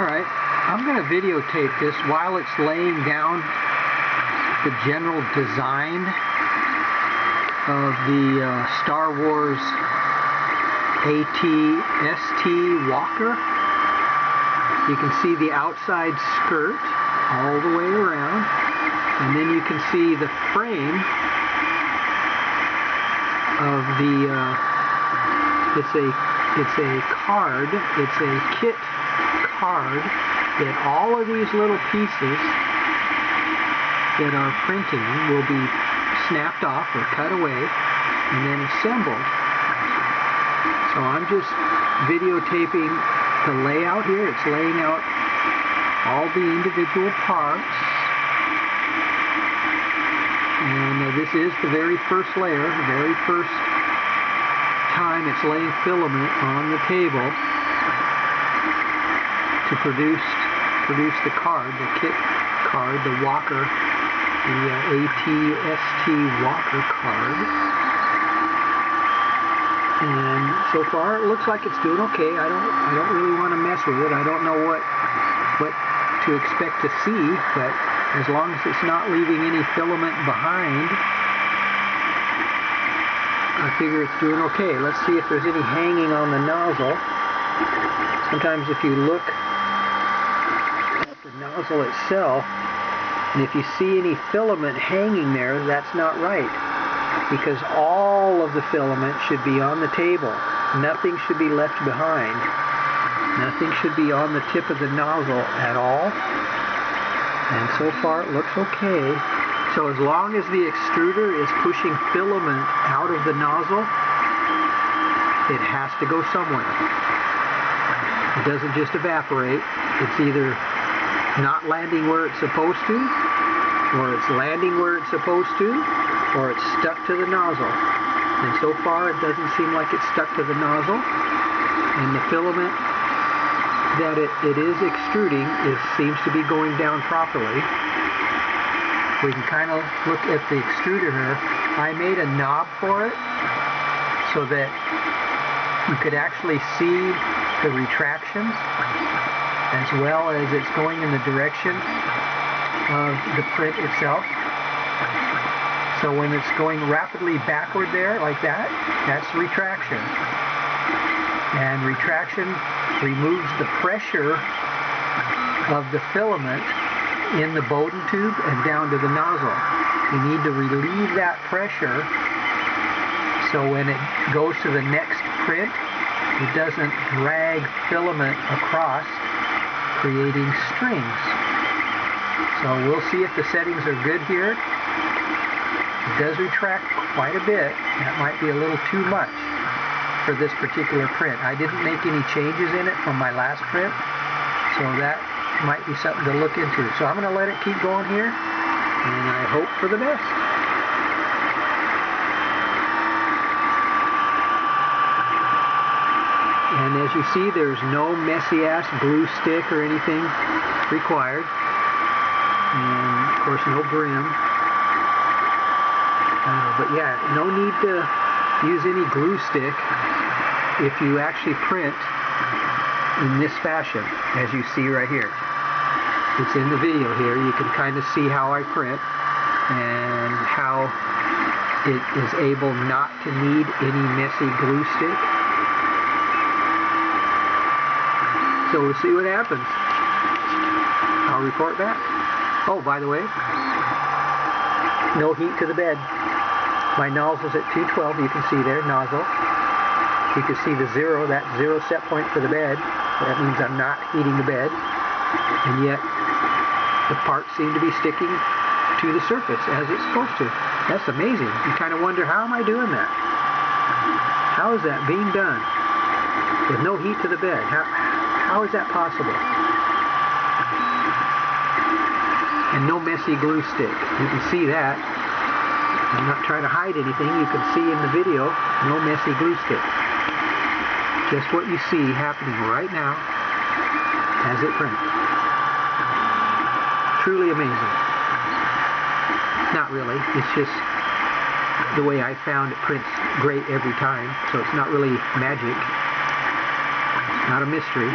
Alright, I'm going to videotape this while it's laying down the general design of the Star Wars AT-ST walker. You can see the outside skirt all the way around, and then you can see the frame of the it's a card, it's a kit card that all of these little pieces that are printing will be snapped off or cut away and then assembled. So I'm just videotaping the layout here. It's laying out all the individual parts, and this is the very first layer, the very first time it's laying filament on the table to produce the card, the kit card, the walker, the AT-ST walker card. And so far it looks like it's doing okay. I don't really want to mess with it. I don't know what to expect to see, but as long as it's not leaving any filament behind, I figure it's doing okay. Let's see if there's any hanging on the nozzle. Sometimes if you look at the nozzle itself, and if you see any filament hanging there, that's not right, because all of the filament should be on the table. Nothing should be left behind. Nothing should be on the tip of the nozzle at all. And so far it looks okay. So as long as the extruder is pushing filament out of the nozzle, it has to go somewhere. It doesn't just evaporate. It's either not landing where it's supposed to, or it's landing where it's supposed to, or it's stuck to the nozzle. And so far it doesn't seem like it's stuck to the nozzle, and the filament that it is extruding seems to be going down properly. We can kind of look at the extruder here. I made a knob for it so that you could actually see the retractions as well as it's going in the direction of the print itself. So when it's going rapidly backward there like that, that's retraction. And retraction removes the pressure of the filament in the Bowden tube and down to the nozzle. You need to relieve that pressure so when it goes to the next print, it doesn't drag filament across, creating strings. So we'll see if the settings are good here. It does retract quite a bit. That might be a little too much for this particular print. I didn't make any changes in it from my last print, so that might be something to look into. So I'm going to let it keep going here, and I hope for the best. And as you see, there's no messy-ass glue stick or anything required, and of course no brim. But yeah, no need to use any glue stick if you actually print in this fashion, as you see right here. It's in the video here. You can kind of see how I print and how it is able not to need any messy glue stick. So we'll see what happens. I'll report back. Oh, by the way, no heat to the bed. My nozzle's at 212, you can see there, nozzle. You can see the zero, that zero set point for the bed. That means I'm not heating the bed. And yet, the parts seem to be sticking to the surface as it's supposed to. That's amazing. You kind of wonder, how am I doing that? How is that being done with no heat to the bed? How is that possible? And no messy glue stick. You can see that. I'm not trying to hide anything. You can see in the video, no messy glue stick. Just what you see happening right now as it prints. Truly amazing. Not really. It's just the way I found it prints great every time. So it's not really magic. Not a mystery.